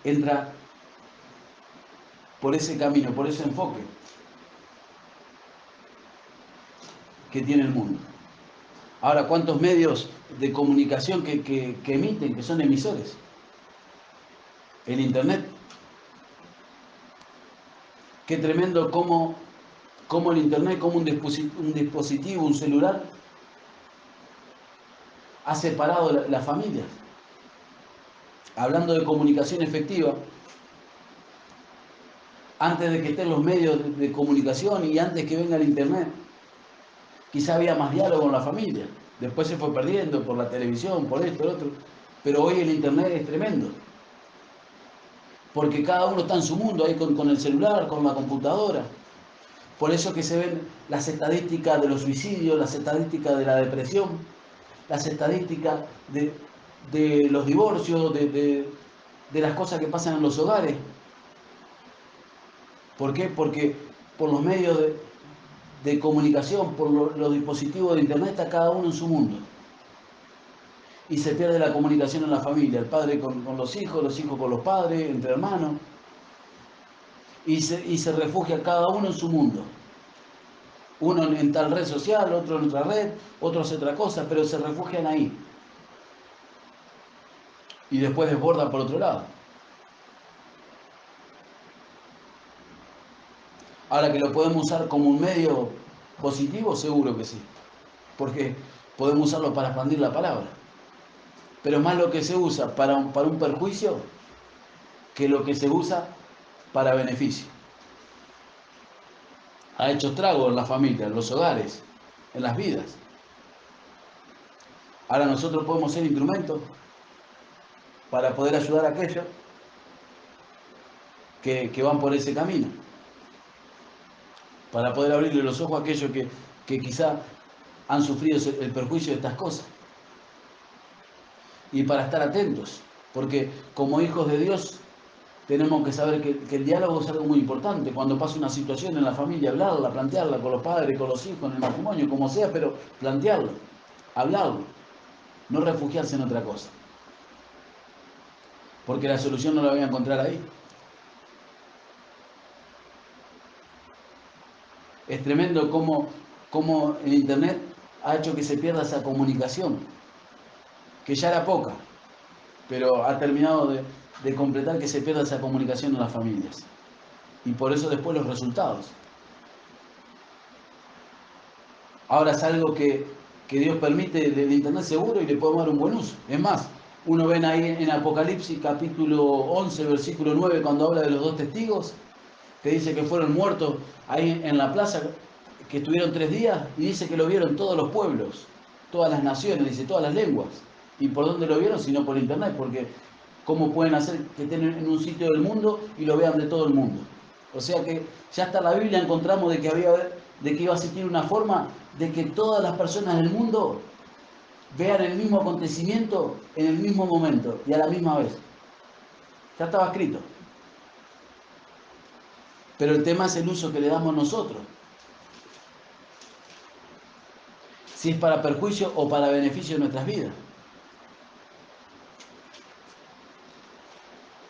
entra por ese camino, por ese enfoque que tiene el mundo. Ahora, ¿cuántos medios de comunicación que emiten, que son emisores? El Internet. Qué tremendo cómo el Internet, como un dispositivo, un celular, ha separado las familias. Hablando de comunicación efectiva, antes de que estén los medios de comunicación y antes que venga el Internet, quizá había más diálogo en la familia. Después se fue perdiendo por la televisión, por esto, lo otro. Pero hoy el Internet es tremendo. Porque cada uno está en su mundo, ahí con el celular, con la computadora. Por eso que se ven las estadísticas de los suicidios, las estadísticas de la depresión, las estadísticas de los divorcios, de las cosas que pasan en los hogares. ¿Por qué? Porque por los medios de comunicación, por los dispositivos de Internet, está cada uno en su mundo. Y se pierde la comunicación en la familia, el padre con los hijos con los padres, entre hermanos. Y se refugia cada uno en su mundo. Uno en tal red social, otro en otra red, otro hace otra cosa, pero se refugian ahí. Y después desborda por otro lado. Ahora que lo podemos usar como un medio positivo, seguro que sí. Porque podemos usarlo para expandir la palabra. Pero más lo que se usa para un perjuicio que lo que se usa para beneficio. Ha hecho estragos en las familias, en los hogares, en las vidas. Ahora nosotros podemos ser instrumentos para poder ayudar a aquellos que van por ese camino. Para poder abrirle los ojos a aquellos que quizá han sufrido el perjuicio de estas cosas. Y para estar atentos, porque como hijos de Dios tenemos que saber que el diálogo es algo muy importante. Cuando pasa una situación en la familia, hablarla, plantearla con los padres, con los hijos, en el matrimonio, como sea, pero plantearlo, hablarlo, no refugiarse en otra cosa. Porque la solución no la voy a encontrar ahí. Es tremendo cómo el Internet ha hecho que se pierda esa comunicación, que ya era poca, pero ha terminado de completar que se pierda esa comunicación en las familias. Y por eso después los resultados. Ahora es algo que Dios permite del Internet seguro y le podemos dar un buen uso. Es más, uno ven ahí en Apocalipsis capítulo 11, versículo 9, cuando habla de los dos testigos, que dice que fueron muertos ahí en la plaza, que estuvieron 3 días, y dice que lo vieron todos los pueblos, todas las naciones, dice todas las lenguas. ¿Y por dónde lo vieron? Sino por Internet, porque ¿cómo pueden hacer que estén en un sitio del mundo y lo vean de todo el mundo? O sea que ya hasta en la Biblia encontramos de que iba a existir una forma de que todas las personas del mundo vean el mismo acontecimiento en el mismo momento y a la misma vez. Ya estaba escrito. Pero el tema es el uso que le damos nosotros. Si es para perjuicio o para beneficio de nuestras vidas.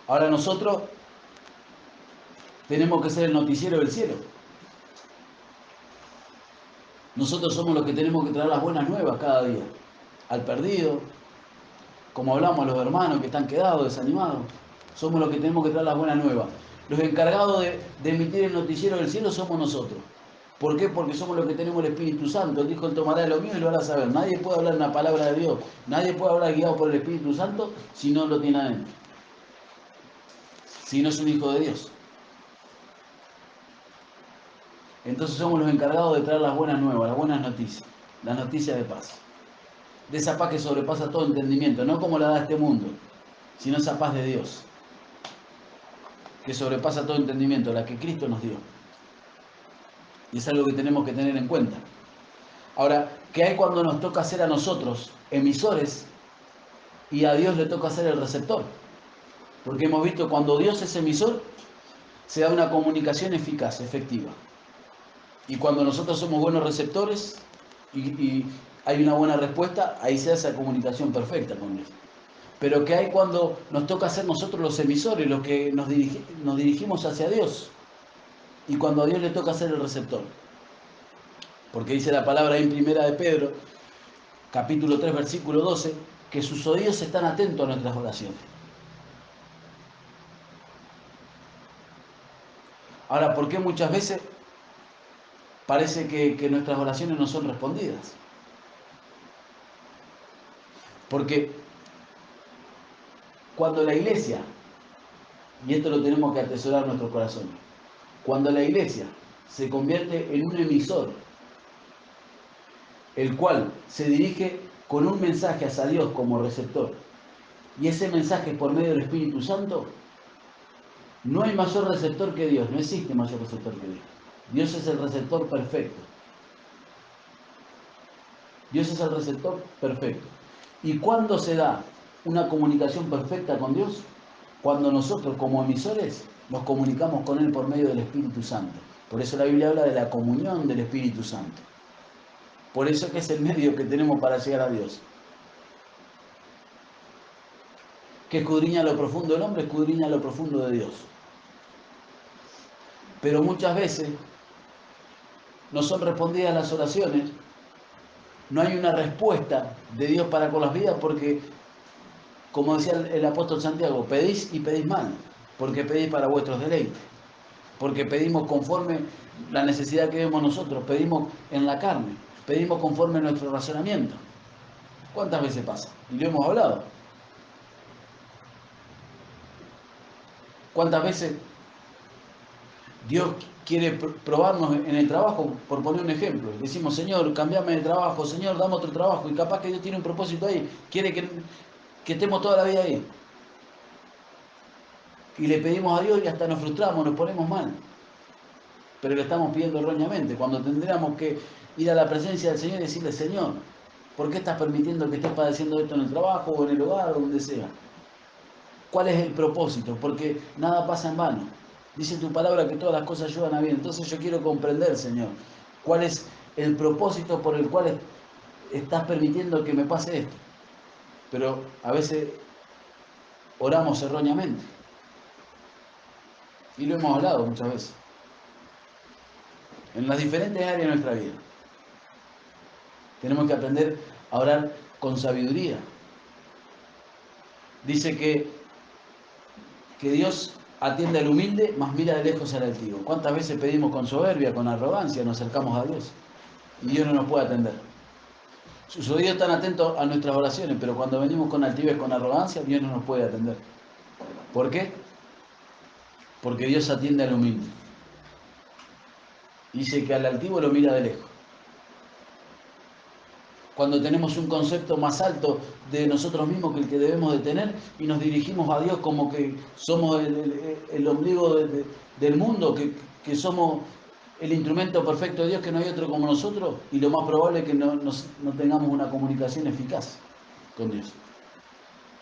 Ahora nosotros tenemos que ser el noticiero del cielo. Nosotros somos los que tenemos que traer las buenas nuevas cada día. Al perdido, como hablamos, a los hermanos que están quedados, desanimados. Somos los que tenemos que traer las buenas nuevas. Los encargados de emitir el noticiero del cielo somos nosotros. ¿Por qué? Porque somos los que tenemos el Espíritu Santo. Él dijo, él tomará de lo mío y lo hará saber. Nadie puede hablar una palabra de Dios. Nadie puede hablar guiado por el Espíritu Santo si no lo tiene adentro. Si no es un hijo de Dios. Entonces somos los encargados de traer las buenas nuevas, las buenas noticias. Las noticias de paz. De esa paz que sobrepasa todo entendimiento. No como la da este mundo, sino esa paz de Dios. Que sobrepasa todo entendimiento, la que Cristo nos dio. Y es algo que tenemos que tener en cuenta. Ahora, ¿qué hay cuando nos toca ser a nosotros emisores y a Dios le toca ser el receptor? Porque hemos visto cuando Dios es emisor, se da una comunicación eficaz, efectiva. Y cuando nosotros somos buenos receptores y hay una buena respuesta, ahí se hace esa comunicación perfecta con Dios. Pero ¿qué hay cuando nos toca ser nosotros los emisores, los que nos dirigimos hacia Dios? Y cuando a Dios le toca ser el receptor. Porque dice la palabra ahí en Primera de Pedro, capítulo 3, versículo 12, que sus oídos están atentos a nuestras oraciones. Ahora, ¿por qué muchas veces parece que nuestras oraciones no son respondidas? Porque cuando la iglesia, y esto lo tenemos que atesorar en nuestro corazón, cuando la iglesia se convierte en un emisor, el cual se dirige con un mensaje hacia Dios como receptor, y ese mensaje es por medio del Espíritu Santo, no hay mayor receptor que Dios, no existe mayor receptor que Dios. Dios es el receptor perfecto. Dios es el receptor perfecto. ¿Y cuándo se da una comunicación perfecta con Dios? Cuando nosotros como emisores nos comunicamos con Él por medio del Espíritu Santo. Por eso la Biblia habla de la comunión del Espíritu Santo. Por eso que es el medio que tenemos para llegar a Dios. Que escudriña lo profundo del hombre, escudriña lo profundo de Dios. Pero muchas veces no son respondidas las oraciones, no hay una respuesta de Dios para con las vidas porque, como decía el apóstol Santiago, pedís y pedís mal, porque pedís para vuestros deleites, porque pedimos conforme la necesidad que vemos nosotros, pedimos en la carne, pedimos conforme a nuestro razonamiento. ¿Cuántas veces pasa? Y lo hemos hablado. ¿Cuántas veces Dios quiere probarnos en el trabajo? Por poner un ejemplo, decimos, Señor, cambiame de trabajo, Señor, dame otro trabajo, y capaz que Dios tiene un propósito ahí, quiere que estemos toda la vida ahí. Y le pedimos a Dios y hasta nos frustramos, nos ponemos mal. Pero le estamos pidiendo erróneamente, cuando tendríamos que ir a la presencia del Señor y decirle, Señor, ¿por qué estás permitiendo que estés padeciendo esto en el trabajo o en el hogar o donde sea? ¿Cuál es el propósito? Porque nada pasa en vano. Dice tu palabra que todas las cosas ayudan a bien. Entonces yo quiero comprender, Señor, cuál es el propósito por el cual estás permitiendo que me pase esto. Pero a veces oramos erróneamente. Y lo hemos hablado muchas veces. En las diferentes áreas de nuestra vida. Tenemos que aprender a orar con sabiduría. Dice que Dios atiende al humilde, mas mira de lejos al altivo. ¿Cuántas veces pedimos con soberbia, con arrogancia, nos acercamos a Dios? Y Dios no nos puede atender. Sus oídos están atentos a nuestras oraciones, pero cuando venimos con altivez, con arrogancia, Dios no nos puede atender. ¿Por qué? Porque Dios atiende al humilde. Dice que al altivo lo mira de lejos. Cuando tenemos un concepto más alto de nosotros mismos que el que debemos de tener y nos dirigimos a Dios como que somos el ombligo del mundo, que somos el instrumento perfecto de Dios, que no hay otro como nosotros, y lo más probable es que no tengamos una comunicación eficaz con Dios.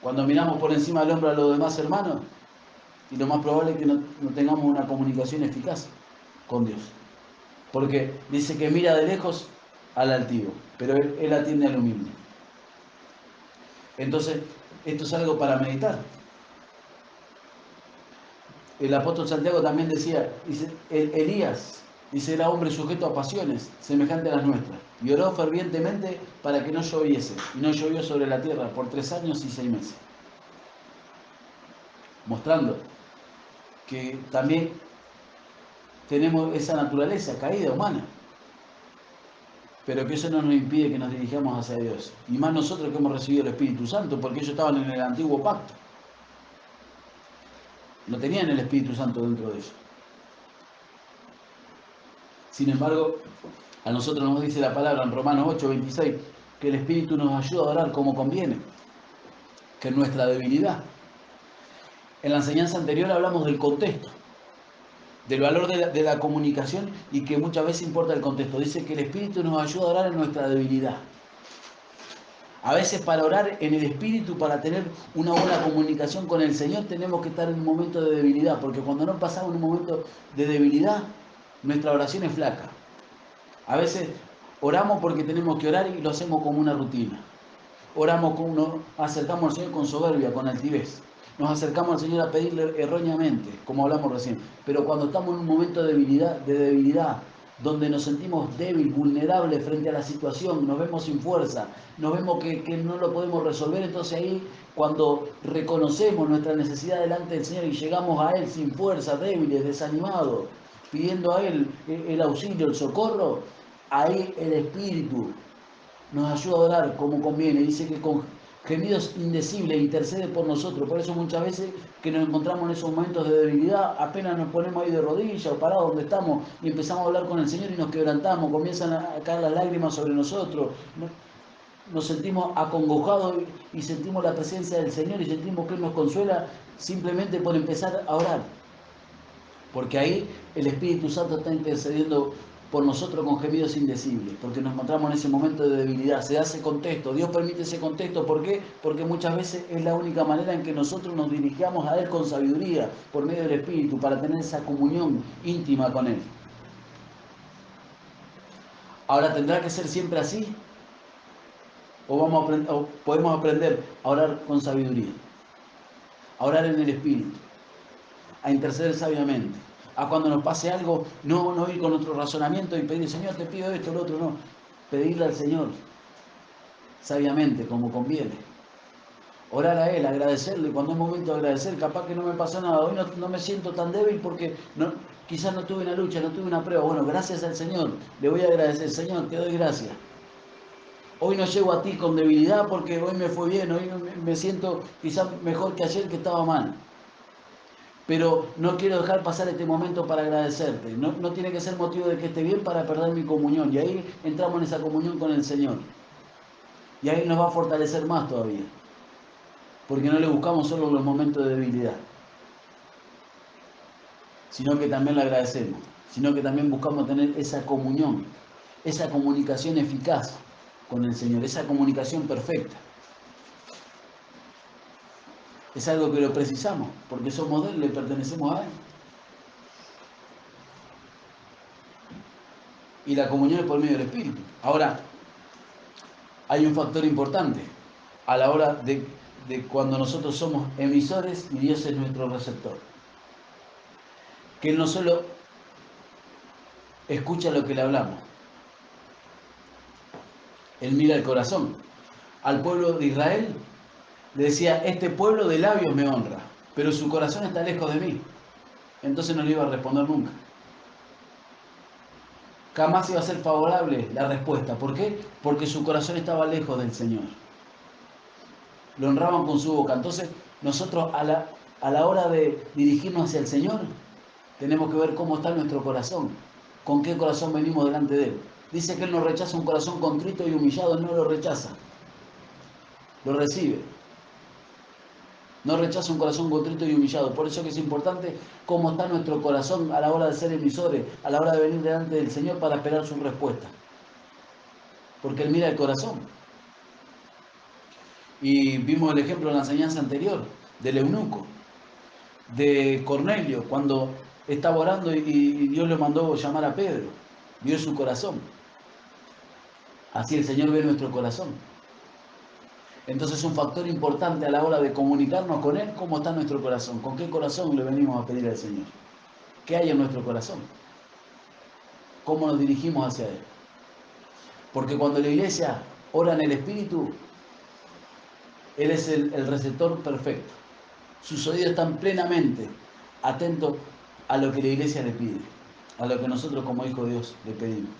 Cuando miramos por encima del hombro a los demás hermanos, y lo más probable es que no tengamos una comunicación eficaz. con Dios. Porque dice que mira de lejos al altivo, pero él atiende al humilde. Entonces, esto es algo para meditar. El apóstol Santiago también decía, dice, Elías, dice, era hombre sujeto a pasiones, semejante a las nuestras, y oró fervientemente para que no lloviese, y no llovió sobre la tierra por 3 años y 6 meses. Mostrando que también tenemos esa naturaleza caída humana, pero que eso no nos impide que nos dirijamos hacia Dios. Y más nosotros que hemos recibido el Espíritu Santo, porque ellos estaban en el antiguo pacto. No tenían el Espíritu Santo dentro de ellos. Sin embargo, a nosotros nos dice la palabra en Romanos 8:26, que el Espíritu nos ayuda a orar como conviene, que es nuestra debilidad. En la enseñanza anterior hablamos del contexto, del valor de la comunicación y que muchas veces importa el contexto. Dice que el Espíritu nos ayuda a orar en nuestra debilidad. A veces para orar en el Espíritu, para tener una buena comunicación con el Señor, tenemos que estar en un momento de debilidad, porque cuando no pasamos un momento de debilidad, nuestra oración es flaca. A veces oramos porque tenemos que orar y lo hacemos como una rutina. Oramos, nos acercamos al Señor con soberbia, con altivez. Nos acercamos al Señor a pedirle erróneamente, como hablamos recién. Pero cuando estamos en un momento de debilidad, donde nos sentimos débil, vulnerables frente a la situación, nos vemos sin fuerza, nos vemos que no lo podemos resolver, entonces ahí cuando reconocemos nuestra necesidad delante del Señor y llegamos a Él sin fuerza, débiles, desanimados, pidiendo a Él el auxilio, el socorro, ahí el Espíritu nos ayuda a orar como conviene. Dice que con gemidos indecibles intercede por nosotros. Por eso muchas veces que nos encontramos en esos momentos de debilidad, apenas nos ponemos ahí de rodillas o parados donde estamos y empezamos a hablar con el Señor y nos quebrantamos, comienzan a caer las lágrimas sobre nosotros. Nos sentimos acongojados y sentimos la presencia del Señor y sentimos que Él nos consuela simplemente por empezar a orar. Porque ahí el Espíritu Santo está intercediendo por nosotros con gemidos indecibles, porque nos encontramos en ese momento de debilidad, se da ese contexto, Dios permite ese contexto, ¿por qué? Porque muchas veces es la única manera en que nosotros nos dirigamos a Él con sabiduría, por medio del Espíritu, para tener esa comunión íntima con Él. Ahora, ¿tendrá que ser siempre así? ¿O podemos aprender a orar con sabiduría? A orar en el Espíritu, a interceder sabiamente, a cuando nos pase algo, no ir con nuestro razonamiento y pedir, Señor, te pido esto, lo otro, no. Pedirle al Señor sabiamente, como conviene. Orar a Él, agradecerle, cuando es momento de agradecer, capaz que no me pasó nada, hoy no me siento tan débil porque quizás no tuve una lucha, no tuve una prueba. Bueno, gracias al Señor, le voy a agradecer, Señor, te doy gracias. Hoy no llego a ti con debilidad porque hoy me fue bien, hoy me siento quizás mejor que ayer que estaba mal. Pero no quiero dejar pasar este momento para agradecerte. No tiene que ser motivo de que esté bien para perder mi comunión. Y ahí entramos en esa comunión con el Señor. Y ahí nos va a fortalecer más todavía. Porque no le buscamos solo en los momentos de debilidad, sino que también le agradecemos. Sino que también buscamos tener esa comunión, esa comunicación eficaz con el Señor, esa comunicación perfecta. Es algo que lo precisamos, porque somos de Él, le pertenecemos a Él. Y la comunión es por medio del Espíritu. Ahora, hay un factor importante a la hora de cuando nosotros somos emisores y Dios es nuestro receptor. Que Él no solo escucha lo que le hablamos, Él mira el corazón. Al pueblo de Israel le decía, este pueblo de labios me honra, pero su corazón está lejos de mí. Entonces no le iba a responder nunca. Jamás iba a ser favorable la respuesta. ¿Por qué? Porque su corazón estaba lejos del Señor. Lo honraban con su boca. Entonces nosotros a la hora de dirigirnos hacia el Señor, tenemos que ver cómo está nuestro corazón, con qué corazón venimos delante de Él. Dice que Él no rechaza un corazón contrito y humillado, no lo rechaza, lo recibe. No rechaza un corazón contrito y humillado. Por eso que es importante cómo está nuestro corazón a la hora de ser emisores, a la hora de venir delante del Señor para esperar su respuesta. Porque Él mira el corazón. Y vimos el ejemplo en la enseñanza anterior del eunuco, de Cornelio, cuando estaba orando y Dios le mandó llamar a Pedro. Vio su corazón. Así el Señor ve nuestro corazón. Entonces es un factor importante a la hora de comunicarnos con Él, cómo está nuestro corazón, con qué corazón le venimos a pedir al Señor. ¿Qué hay en nuestro corazón? ¿Cómo nos dirigimos hacia Él? Porque cuando la iglesia ora en el Espíritu, Él es el receptor perfecto. Sus oídos están plenamente atentos a lo que la iglesia le pide, a lo que nosotros como hijos de Dios le pedimos.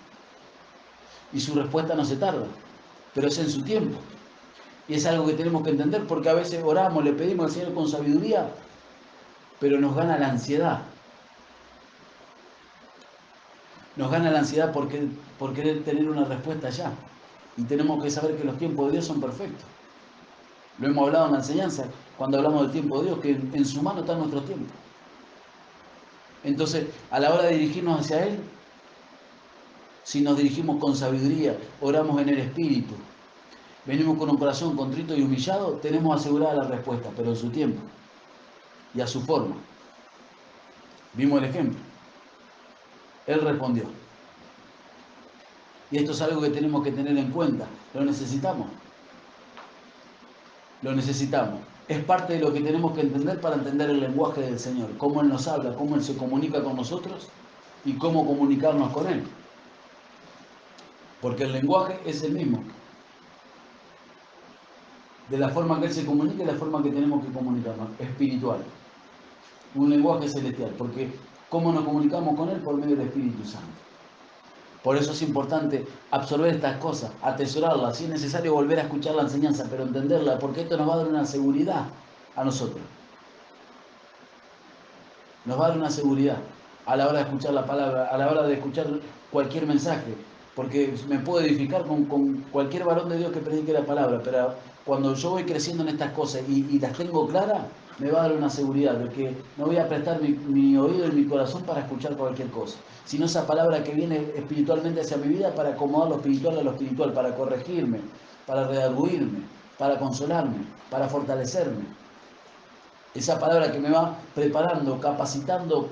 Y su respuesta no se tarda, pero es en su tiempo. Y es algo que tenemos que entender porque a veces oramos, le pedimos al Señor con sabiduría, pero nos gana la ansiedad. Nos gana la ansiedad por querer tener una respuesta ya. Y tenemos que saber que los tiempos de Dios son perfectos. Lo hemos hablado en la enseñanza, cuando hablamos del tiempo de Dios, que en su mano está nuestro tiempo. Entonces, a la hora de dirigirnos hacia Él, si nos dirigimos con sabiduría, oramos en el Espíritu, venimos con un corazón contrito y humillado, tenemos asegurada la respuesta, pero en su tiempo y a su forma. Vimos el ejemplo. Él respondió. Y esto es algo que tenemos que tener en cuenta. Lo necesitamos. Lo necesitamos. Es parte de lo que tenemos que entender para entender el lenguaje del Señor. Cómo Él nos habla, cómo Él se comunica con nosotros y cómo comunicarnos con Él. Porque el lenguaje es el mismo. De la forma que Él se comunica y la forma que tenemos que comunicarnos. Espiritual. Un lenguaje celestial. Porque ¿cómo nos comunicamos con Él? Por medio del Espíritu Santo. Por eso es importante absorber estas cosas, atesorarlas. Si es necesario volver a escuchar la enseñanza, pero entenderla, porque esto nos va a dar una seguridad a nosotros. Nos va a dar una seguridad a la hora de escuchar la palabra, a la hora de escuchar cualquier mensaje. Porque me puedo edificar con cualquier varón de Dios que predique la palabra, pero cuando yo voy creciendo en estas cosas y las tengo claras, me va a dar una seguridad de que no voy a prestar mi oído y mi corazón para escuchar cualquier cosa, sino esa palabra que viene espiritualmente hacia mi vida para acomodar lo espiritual a lo espiritual, para corregirme, para redarguirme, para consolarme, para fortalecerme. Esa palabra que me va preparando, capacitando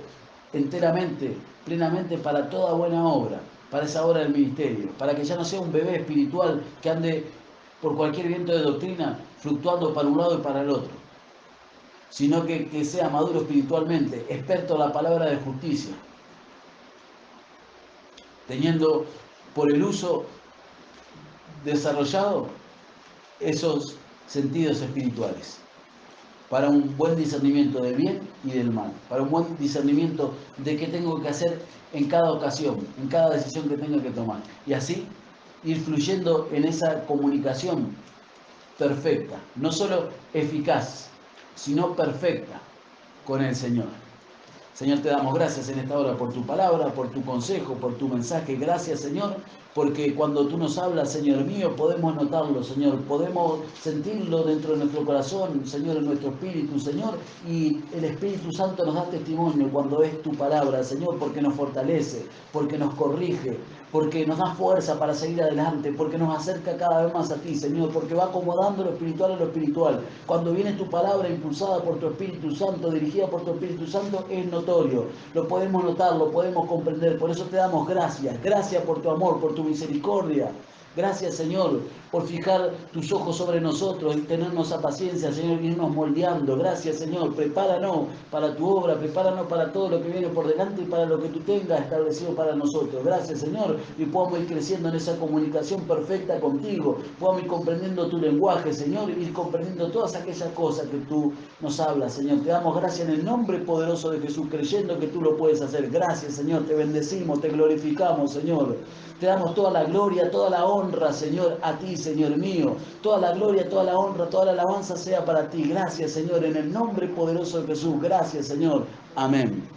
enteramente, plenamente para toda buena obra, para esa obra del ministerio, para que ya no sea un bebé espiritual que ande por cualquier viento de doctrina fluctuando para un lado y para el otro, sino que sea maduro espiritualmente, experto en la palabra de justicia, teniendo por el uso desarrollado esos sentidos espirituales, para un buen discernimiento del bien y del mal, para un buen discernimiento de qué tengo que hacer en cada ocasión, en cada decisión que tenga que tomar. Y así ir fluyendo en esa comunicación perfecta, no solo eficaz, sino perfecta con el Señor. Señor, te damos gracias en esta hora por tu palabra, por tu consejo, por tu mensaje. Gracias, Señor, porque cuando tú nos hablas, Señor mío, podemos notarlo, Señor. Podemos sentirlo dentro de nuestro corazón, Señor, en nuestro espíritu, Señor. Y el Espíritu Santo nos da testimonio cuando es tu palabra, Señor, porque nos fortalece, porque nos corrige, porque nos da fuerza para seguir adelante, porque nos acerca cada vez más a ti, Señor, porque va acomodando lo espiritual a lo espiritual. Cuando viene tu palabra impulsada por tu Espíritu Santo, dirigida por tu Espíritu Santo, es notorio, lo podemos notar, lo podemos comprender. Por eso te damos gracias, gracias por tu amor, por tu misericordia. Gracias, Señor, por fijar tus ojos sobre nosotros y tenernos a paciencia, Señor, y irnos moldeando. Gracias, Señor. Prepáranos para tu obra, prepáranos para todo lo que viene por delante y para lo que tú tengas establecido para nosotros. Gracias, Señor, y podamos ir creciendo en esa comunicación perfecta contigo. Podamos ir comprendiendo tu lenguaje, Señor, y ir comprendiendo todas aquellas cosas que tú nos hablas, Señor. Te damos gracias en el nombre poderoso de Jesús, creyendo que tú lo puedes hacer. Gracias, Señor. Te bendecimos, te glorificamos, Señor. Te damos toda la gloria, toda la honra, Señor, a ti, Señor mío. Toda la gloria, toda la honra, toda la alabanza sea para ti. Gracias, Señor, en el nombre poderoso de Jesús. Gracias, Señor. Amén.